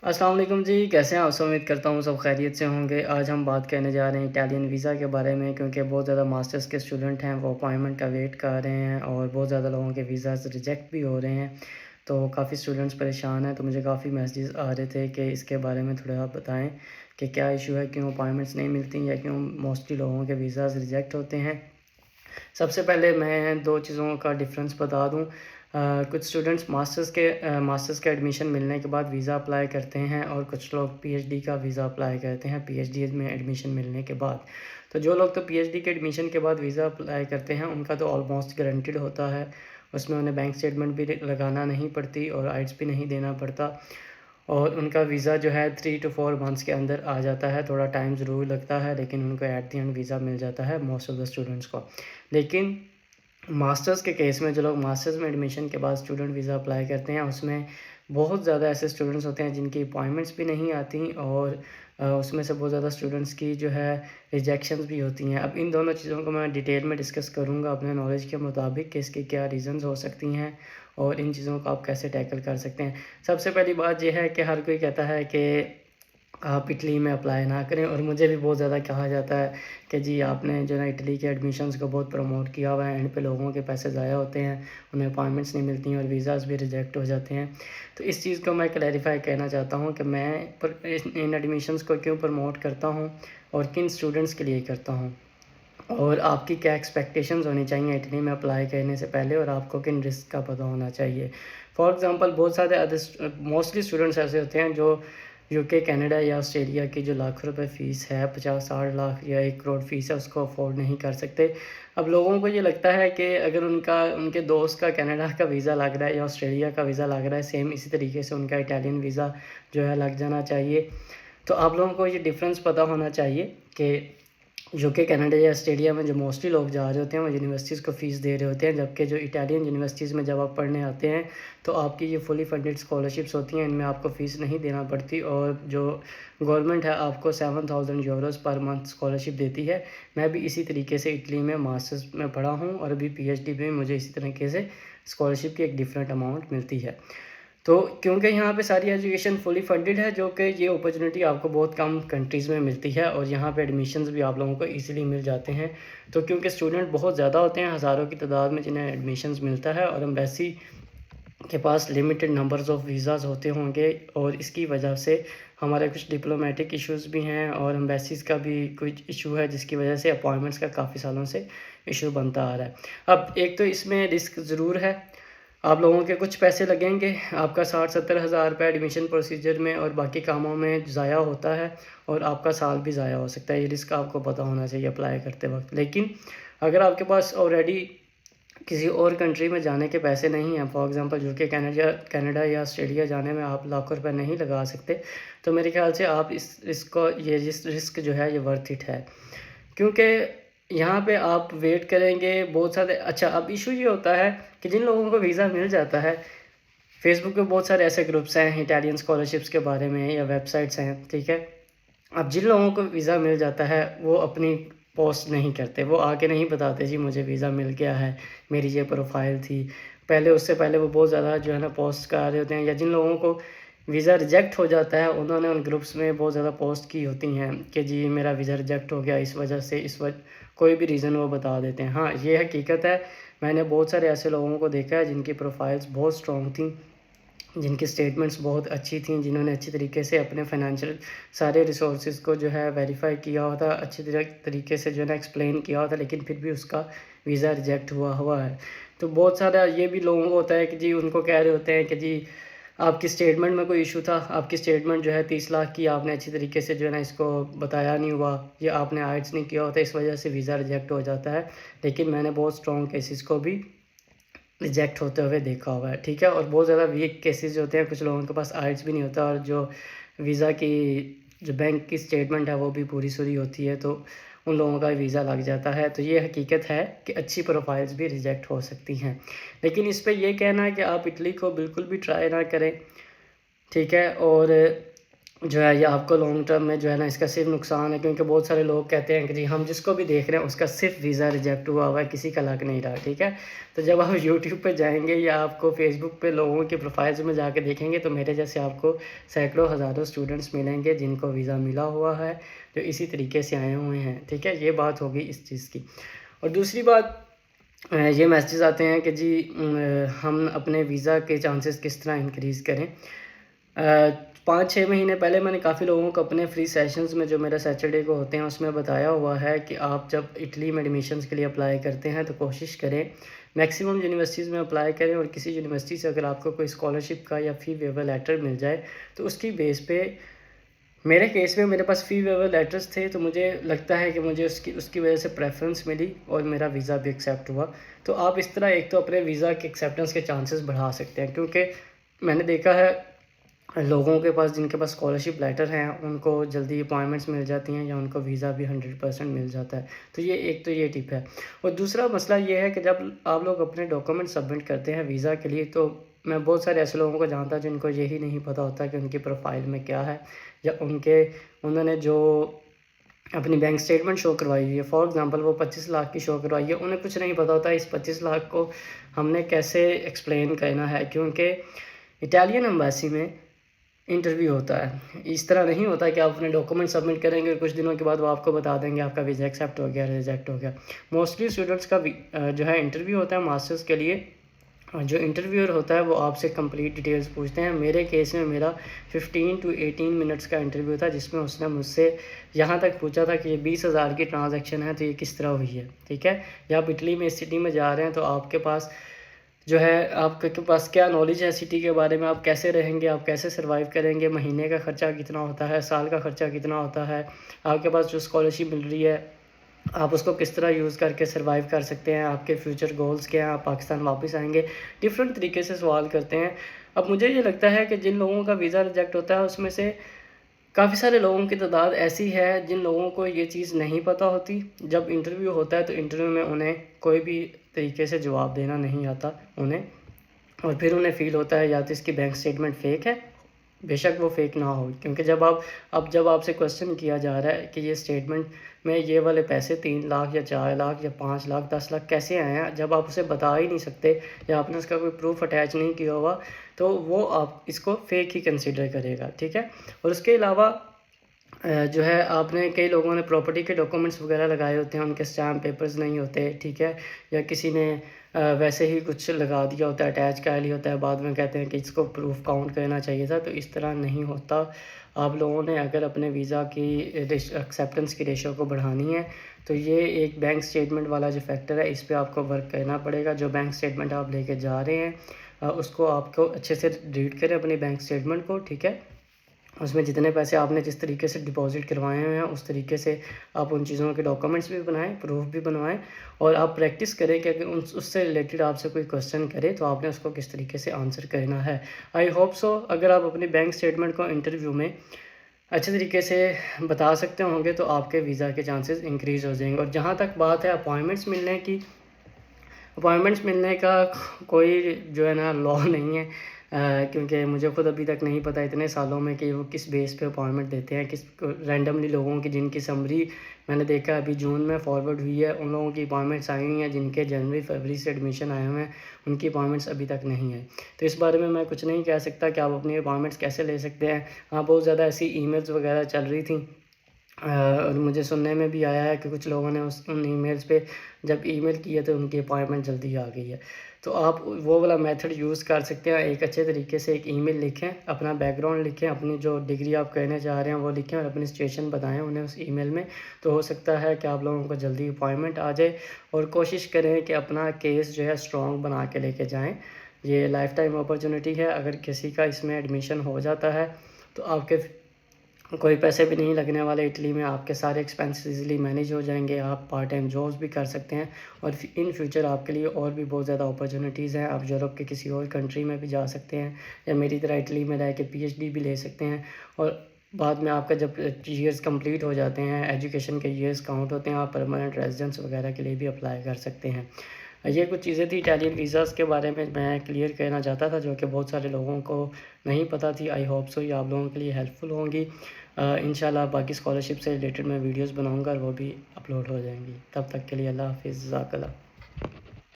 السلام علیکم جی، کیسے ہیں آپ؟ امید کرتا ہوں سب خیریت سے ہوں گے۔ آج ہم بات کرنے جا رہے ہیں اٹالین ویزا کے بارے میں، کیونکہ بہت زیادہ ماسٹرز کے اسٹوڈنٹ ہیں، وہ اپائنٹمنٹ کا ویٹ کر رہے ہیں اور بہت زیادہ لوگوں کے ویزاز ریجیکٹ بھی ہو رہے ہیں، تو کافی اسٹوڈنٹس پریشان ہیں۔ تو مجھے کافی میسیجز آ رہے تھے کہ اس کے بارے میں تھوڑا آپ بتائیں کہ کیا ایشو ہے، کیوں اپائنٹمنٹس نہیں ملتی یا کیوں موسٹلی لوگوں کے ویزاز ریجیکٹ ہوتے ہیں۔ سب سے پہلے میں دو چیزوں کا ڈفرینس بتا دوں۔ کچھ اسٹوڈنٹس ماسٹرز کے ایڈمیشن ملنے کے بعد ویزا اپلائی کرتے ہیں، اور کچھ لوگ پی ایچ ڈی کا ویزا اپلائی کرتے ہیں پی ایچ ڈی میں ایڈمیشن ملنے کے بعد۔ تو جو لوگ تو پی ایچ ڈی کے ایڈمیشن کے بعد ویزا اپلائی کرتے ہیں، ان کا تو آلموسٹ گارنٹیڈ ہوتا ہے، اس میں انہیں بینک اسٹیٹمنٹ بھی لگانا نہیں پڑتی اور آئٹس بھی نہیں دینا پڑتا، اور ان کا ویزا جو ہے 3 to 4 months کے اندر آ جاتا ہے۔ تھوڑا ٹائم ضرور لگتا ہے، لیکن ان کو ایٹ دی اینڈ ویزا مل جاتا ہے موسٹ آف دا اسٹوڈنٹس کو۔ لیکن ماسٹرز کے کیس میں، جو لوگ ماسٹرز میں ایڈمیشن کے بعد اسٹوڈنٹ ویزا اپلائی کرتے ہیں، اس میں بہت زیادہ ایسے اسٹوڈنٹس ہوتے ہیں جن کی اپائنٹمنٹس بھی نہیں آتی، اور اس میں سے بہت زیادہ اسٹوڈنٹس کی جو ہے ریجیکشنز بھی ہوتی ہیں۔ اب ان دونوں چیزوں کو میں ڈیٹیل میں ڈسکس کروں گا اپنے نالج کے مطابق کہ اس کی کیا ریزنز ہو سکتی ہیں اور ان چیزوں کو آپ کیسے ٹیکل کر سکتے ہیں۔ سب سے پہلی بات یہ ہے کہ ہر کوئی کہتا ہے کہ آپ اٹلی میں اپلائی نہ کریں، اور مجھے بھی بہت زیادہ کہا جاتا ہے کہ جی آپ نے جو ہے اٹلی کے ایڈمیشنز کو بہت پروموٹ کیا ہوا ہے، اینڈ پہ لوگوں کے پیسے ضائع ہوتے ہیں، انہیں اپائنٹمنٹس نہیں ملتی ہیں اور ویزاز بھی ریجیکٹ ہو جاتے ہیں۔ تو اس چیز کو میں کلیریفائی کہنا چاہتا ہوں کہ میں ان ایڈمیشنز کو کیوں پروموٹ کرتا ہوں اور کن اسٹوڈنٹس کے لیے کرتا ہوں، اور آپ کی کیا ایکسپیکٹیشنز ہونی چاہیے اٹلی میں اپلائی کرنے سے پہلے، اور آپ کو کن رسک کا پتہ ہونا چاہیے۔ فار ایگزامپل بہت سارے موسٹلی اسٹوڈنٹس ایسے ہوتے ہیں جو یو کے، کینیڈا یا آسٹریلیا کی جو لاکھ روپے فیس ہے، 50-60 لاکھ یا 1 کروڑ فیس ہے، اس کو افورڈ نہیں کر سکتے۔ اب لوگوں کو یہ لگتا ہے کہ اگر ان کے دوست کا کینیڈا کا ویزا لگ رہا ہے یا آسٹریلیا کا ویزا لگ رہا ہے، سیم اسی طریقے سے ان کا اٹالین ویزا جو ہے لگ جانا چاہیے۔ تو آپ لوگوں کو یہ ڈفرینس پتہ ہونا چاہیے کہ یو کے، کینیڈا یا آسٹریلیا میں جو موسٹلی لوگ جا رہے ہوتے ہیں وہ یونیورسٹیز کو فیس دے رہے ہوتے ہیں، جبکہ جو اٹالین یونیورسٹیز میں جب آپ پڑھنے آتے ہیں تو آپ کی یہ فلی فنڈڈ اسکالرشپس ہوتی ہیں، ان میں آپ کو فیس نہیں دینا پڑتی، اور جو گورنمنٹ ہے آپ کو 7,000 یوروز پر منتھ اسکالرشپ دیتی ہے۔ میں بھی اسی طریقے سے اٹلی میں ماسٹرز میں پڑھا ہوں، اور ابھی پی ایچ ڈی میں مجھے اسی طریقے سے اسکالرشپ کی ایک ڈفرینٹ اماؤنٹ ملتی ہے۔ تو کیونکہ یہاں پہ ساری ایجوکیشن فلی فنڈڈ ہے، جو کہ یہ اپرچونیٹی آپ کو بہت کم کنٹریز میں ملتی ہے، اور یہاں پہ ایڈمیشنز بھی آپ لوگوں کو ایزیلی مل جاتے ہیں۔ تو کیونکہ اسٹوڈنٹ بہت زیادہ ہوتے ہیں، ہزاروں کی تعداد میں جنہیں ایڈمیشنز ملتا ہے، اور ایمبیسی کے پاس لمیٹڈ نمبرز آف ویزاز ہوتے ہوں گے، اور اس کی وجہ سے ہمارے کچھ ڈپلومیٹک ایشوز بھی ہیں، اور ایمبیسیز کا بھی کچھ ایشو ہے، جس کی وجہ سے اپائنٹمنٹس کا کافی سالوں سے ایشو بنتا آ رہا ہے۔ اب ایک تو اس میں رسک ضرور ہے، آپ لوگوں کے کچھ پیسے لگیں گے، آپ کا 60-70 ہزار روپے ایڈمیشن پروسیجر میں اور باقی کاموں میں ضائع ہوتا ہے، اور آپ کا سال بھی ضائع ہو سکتا ہے۔ یہ رسک آپ کو پتہ ہونا چاہیے اپلائی کرتے وقت۔ لیکن اگر آپ کے پاس آلریڈی کسی اور کنٹری میں جانے کے پیسے نہیں ہیں، فار ایگزامپل جو کہ کینیڈا یا آسٹریلیا جانے میں آپ لاکھوں روپے نہیں لگا سکتے، تو میرے خیال سے آپ اس رسک جو ہے یہ ورتھ اٹ ہے، کیونکہ یہاں پہ آپ ویٹ کریں گے بہت سارے۔ اچھا، اب ایشو یہ ہوتا ہے کہ جن لوگوں کو ویزا مل جاتا ہے، فیس بک پہ بہت سارے ایسے گروپس ہیں اٹالین اسکالرشپس کے بارے میں یا ویب سائٹس ہیں، ٹھیک ہے۔ اب جن لوگوں کو ویزا مل جاتا ہے وہ اپنی پوسٹ نہیں کرتے، وہ آ کے نہیں بتاتے جی مجھے ویزا مل گیا ہے، میری یہ پروفائل تھی۔ اس سے پہلے وہ بہت زیادہ جو ہے نا پوسٹ کر رہے ہوتے ہیں، یا جن لوگوں کو ویزا ریجیکٹ ہو جاتا ہے انہوں نے ان گروپس میں بہت زیادہ پوسٹ کی ہوتی ہیں کہ جی میرا ویزا ریجیکٹ ہو گیا اس وجہ سے، کوئی بھی ریزن وہ بتا دیتے ہیں۔ ہاں، یہ حقیقت ہے، میں نے بہت سارے ایسے لوگوں کو دیکھا ہے جن کی پروفائلز بہت سٹرونگ تھیں، جن کی سٹیٹمنٹس بہت اچھی تھیں، جنہوں نے اچھی طریقے سے اپنے فائنینشیل سارے ریسورسز کو جو ہے ویریفائی کیا ہوا تھا، اچھی طریقے سے جو ہے نا ایکسپلین کیا ہوا تھا، لیکن پھر بھی اس کا ویزا ریجیکٹ ہوا ہے۔ تو بہت سارا یہ بھی لوگوں کو ہوتا ہے کہ جی ان کو کہہ رہے ہوتے ہیں کہ جی آپ کی اسٹیٹمنٹ میں کوئی ایشو تھا، آپ کی اسٹیٹمنٹ جو ہے 30 لاکھ کی، آپ نے اچھی طریقے سے جو ہے نا اس کو بتایا نہیں ہوا، یہ آپ نے آئٹس نہیں کیا ہوتا، اس وجہ سے ویزا ریجیکٹ ہو جاتا ہے۔ لیکن میں نے بہت سٹرونگ کیسز کو بھی ریجیکٹ ہوتے ہوئے دیکھا ہوا ہے، ٹھیک ہے۔ اور بہت زیادہ ویک کیسز جو ہوتے ہیں، کچھ لوگوں کے پاس آئٹس بھی نہیں ہوتا، اور جو ویزا کی جو بینک کی اسٹیٹمنٹ ہے وہ بھی پوری سوری ہوتی ہے، تو ان لوگوں کا ویزا لگ جاتا ہے۔ تو یہ حقیقت ہے کہ اچھی پروفائلز بھی ریجیکٹ ہو سکتی ہیں، لیکن اس پہ یہ کہنا ہے کہ آپ اٹلی کو بالکل بھی ٹرائی نہ کریں، ٹھیک ہے۔ اور جو ہے یہ آپ کو لانگ ٹرم میں جو ہے نا اس کا صرف نقصان ہے، کیونکہ بہت سارے لوگ کہتے ہیں کہ جی ہم جس کو بھی دیکھ رہے ہیں اس کا صرف ویزا ریجیکٹ ہوا ہوا ہے، کسی کا لگ نہیں رہا، ٹھیک ہے۔ تو جب آپ یوٹیوب پہ جائیں گے یا آپ کو فیس بک پہ لوگوں کے پروفائلز میں جا کے دیکھیں گے تو میرے جیسے آپ کو سینکڑوں ہزاروں اسٹوڈنٹس ملیں گے جن کو ویزا ملا ہوا ہے، جو اسی طریقے سے آئے ہوئے ہیں، ٹھیک ہے۔ یہ بات ہوگی اس چیز کی۔ اور دوسری بات یہ میسیجز آتے ہیں کہ جی ہم اپنے ویزا کے چانسز کس طرح انکریز کریں۔ 5-6 مہینے پہلے میں نے کافی لوگوں کو اپنے فری سیشنز میں جو میرا سیٹرڈے کو ہوتے ہیں اس میں بتایا ہوا ہے کہ آپ جب اٹلی میں ایڈمیشنز کے لیے اپلائی کرتے ہیں تو کوشش کریں میکسیمم یونیورسٹیز میں اپلائی کریں، اور کسی یونیورسٹی سے اگر آپ کو کوئی اسکالرشپ کا یا فی ویور لیٹر مل جائے تو اس کی بیس پہ، میرے کیس میں میرے پاس فی ویور لیٹرز تھے تو مجھے لگتا ہے کہ مجھے اس کی وجہ سے پریفرنس ملی اور میرا ویزا بھی ایکسیپٹ ہوا۔ تو آپ اس طرح ایک تو اپنے ویزا کے ایکسیپٹنس کے چانسز بڑھا سکتے ہیں، کیونکہ میں نے دیکھا ہے لوگوں کے پاس جن کے پاس اسکالرشپ لیٹر ہیں ان کو جلدی اپوائنٹمنٹس مل جاتی ہیں یا ان کو ویزا بھی 100% مل جاتا ہے۔ تو یہ ٹپ ہے۔ اور دوسرا مسئلہ یہ ہے کہ جب آپ لوگ اپنے ڈاکومنٹ سبمٹ کرتے ہیں ویزا کے لیے، تو میں بہت سارے ایسے لوگوں کو جانتا ہوں جن کو یہی نہیں پتہ ہوتا کہ ان کی پروفائل میں کیا ہے، یا انہوں نے جو اپنی بینک سٹیٹمنٹ شو کروائی ہوئی ہے، فار ایگزامپل وہ 25 لاکھ کی شو کروائی ہے، انہیں کچھ نہیں پتہ ہوتا اس 25 لاکھ کو ہم نے کیسے ایکسپلین کرنا ہے، کیونکہ اٹالین ایمبیسی میں انٹرویو ہوتا ہے۔ اس طرح نہیں ہوتا کہ آپ اپنے ڈاکومنٹ سبمٹ کریں گے کچھ دنوں کے بعد وہ آپ کو بتا دیں گے آپ کا ویزا ایکسیپٹ ہو گیا، ریجیکٹ ہو گیا۔ موسٹلی اسٹوڈنٹس کا جو ہے انٹرویو ہوتا ہے ماسٹرز کے لیے، جو انٹرویور ہوتا ہے وہ آپ سے کمپلیٹ ڈیٹیلز پوچھتے ہیں۔ میرے کیس میں میرا 15 to 18 منٹس کا انٹرویو تھا، جس میں اس نے مجھ سے یہاں تک پوچھا تھا کہ یہ 20,000 کی ٹرانزیکشن ہے تو یہ کس طرح ہوئی ہے، ٹھیک ہے۔ یا آپ اٹلی میں اس سٹی میں جا رہے ہیں تو آپ کے پاس جو ہے آپ کے پاس کیا نالج ہے سٹی کے بارے میں، آپ کیسے رہیں گے، آپ کیسے سروائیو کریں گے، مہینے کا خرچہ کتنا ہوتا ہے، سال کا خرچہ کتنا ہوتا ہے، آپ کے پاس جو اسکالرشپ مل رہی ہے آپ اس کو کس طرح یوز کر کے سروائیو کر سکتے ہیں، آپ کے فیوچر گولز کیا ہیں، آپ پاکستان واپس آئیں گے، ڈیفرنٹ طریقے سے سوال کرتے ہیں۔ اب مجھے یہ لگتا ہے کہ جن لوگوں کا ویزا ریجیکٹ ہوتا ہے اس میں سے کافی سارے لوگوں کی تعداد ایسی ہے جن لوگوں کو یہ چیز نہیں پتہ ہوتی۔ جب انٹرویو ہوتا ہے تو انٹرویو میں انہیں کوئی بھی طریقے سے جواب دینا نہیں آتا انہیں، اور پھر انہیں فیل ہوتا ہے یا تو اس کی بینک سٹیٹمنٹ فیک ہے، بے شک وہ فیک نہ ہو، کیونکہ جب آپ سے کوسچن کیا جا رہا ہے کہ یہ سٹیٹمنٹ میں یہ والے پیسے 3 لاکھ یا 4 لاکھ یا 5 لاکھ 10 لاکھ کیسے آئے ہیں، جب آپ اسے بتا ہی نہیں سکتے یا آپ نے اس کا کوئی پروف اٹیچ نہیں کیا ہوا تو وہ آپ اس کو فیک ہی کنسیڈر کرے گا، ٹھیک ہے۔ اور اس کے علاوہ جو ہے آپ نے کئی لوگوں نے پراپرٹی کے ڈاکومنٹس وغیرہ لگائے ہوتے ہیں، ان کے اسٹامپ پیپرز نہیں ہوتے، ٹھیک ہے، یا کسی نے ویسے ہی کچھ لگا دیا ہوتا ہے، اٹیچ کر لیا ہوتا ہے، بعد میں کہتے ہیں کہ اس کو پروف کاؤنٹ کرنا چاہیے تھا، تو اس طرح نہیں ہوتا۔ آپ لوگوں نے اگر اپنے ویزا کی ایکسیپٹنس کی ریشو کو بڑھانی ہے تو یہ ایک بینک سٹیٹمنٹ والا جو فیکٹر ہے اس پہ آپ کو ورک کرنا پڑے گا۔ جو بینک سٹیٹمنٹ آپ لے کے جا رہے ہیں اس کو آپ کو اچھے سے ریڈ کریں اپنی بینک سٹیٹمنٹ کو، ٹھیک ہے۔ اس میں جتنے پیسے آپ نے جس طریقے سے ڈپازٹ کروائے ہوئے ہیں اس طریقے سے آپ ان چیزوں کے ڈاکومنٹس بھی بنائیں، پروف بھی بنوائیں، اور آپ پریکٹس کریں کہ اگر اس سے ریلیٹڈ آپ سے کوئی کوسچن کرے تو آپ نے اس کو کس طریقے سے آنسر کرنا ہے۔ آئی ہوپ سو اگر آپ اپنی بینک سٹیٹمنٹ کو انٹرویو میں اچھے طریقے سے بتا سکتے ہوں گے تو آپ کے ویزا کے چانسز انکریز ہو جائیں گے۔ اور جہاں تک بات ہے اپوائنٹمنٹس ملنے کی، اپوائنٹمنٹس ملنے کا کوئی جو ہے نا لا نہیں ہے، کیونکہ مجھے خود ابھی تک نہیں پتہ اتنے سالوں میں کہ وہ کس بیس پہ اپوائنٹمنٹ دیتے ہیں، کس رینڈملی لوگوں کی جن کی سمری میں نے دیکھا ابھی جون میں فارورڈ ہوئی ہے ان لوگوں کی اپوائنٹمنٹس آئی ہوئی ہیں جن کے جنوری فروری سے ایڈمیشن آئے ہوئے ہیں، ان کی اپوائنٹمنٹس ابھی تک نہیں ہیں۔ تو اس بارے میں کچھ نہیں کہہ سکتا کہ آپ اپنی اپوائنٹمنٹس کیسے لے سکتے ہیں۔ ہاں بہت زیادہ ایسی ای میلز وغیرہ چل رہی تھیں، اور مجھے سننے میں بھی آیا ہے کہ کچھ لوگوں نے ان ای میلز پہ جب ای میل کیا تو ان کی اپوائنٹمنٹ جلدی آ گئی ہے۔ تو آپ وہ والا میتھڈ یوز کر سکتے ہیں، ایک اچھے طریقے سے ایک ای میل لکھیں، اپنا بیک گراؤنڈ لکھیں، اپنی جو ڈگری آپ کرنے چاہ رہے ہیں وہ لکھیں اور اپنی سچویشن بتائیں انہیں اس ای میل میں، تو ہو سکتا ہے کہ آپ لوگوں کو جلدی اپوائنٹمنٹ آ جائے۔ اور کوشش کریں کہ اپنا کیس جو ہے اسٹرانگ بنا کے لے کے جائیں، یہ لائف ٹائم اپرچونٹی ہے، اگر کسی کا اس میں ایڈمیشن ہو جاتا ہے تو آپ کے کوئی پیسے بھی نہیں لگنے والے، اٹلی میں آپ کے سارے ایکسپینسز ایزیلی مینیج ہو جائیں گے، آپ پارٹ ٹائم جابس بھی کر سکتے ہیں، اور ان فیوچر آپ کے لیے اور بھی بہت زیادہ اپرچونیٹیز ہیں، آپ یورپ کے کسی اور کنٹری میں بھی جا سکتے ہیں، یا میری طرح اٹلی میں رہ کے پی ایچ ڈی بھی لے سکتے ہیں، اور بعد میں آپ کا جب ایئرز کمپلیٹ ہو جاتے ہیں، ایجوکیشن کے ایئرز کاؤنٹ ہوتے ہیں، آپ پرماننٹ ریزیڈنس وغیرہ کے لیے بھی اپلائی کر سکتے ہیں۔ یہ کچھ چیزیں تھی اٹالین ویزاز کے بارے میں کلیئر کرنا چاہتا تھا، جو کہ بہت سارے لوگوں کو نہیں پتہ تھی۔ آئی ہوپ سو یہ آپ لوگوں کے لیے ہیلپ فل ہوں گی۔ انشاءاللہ باقی اسکالرشپ سے ریلیٹڈ میں ویڈیوز بناؤں گا اور وہ بھی اپلوڈ ہو جائیں گی۔ تب تک کے لیے اللہ حافظ، جزاک اللہ۔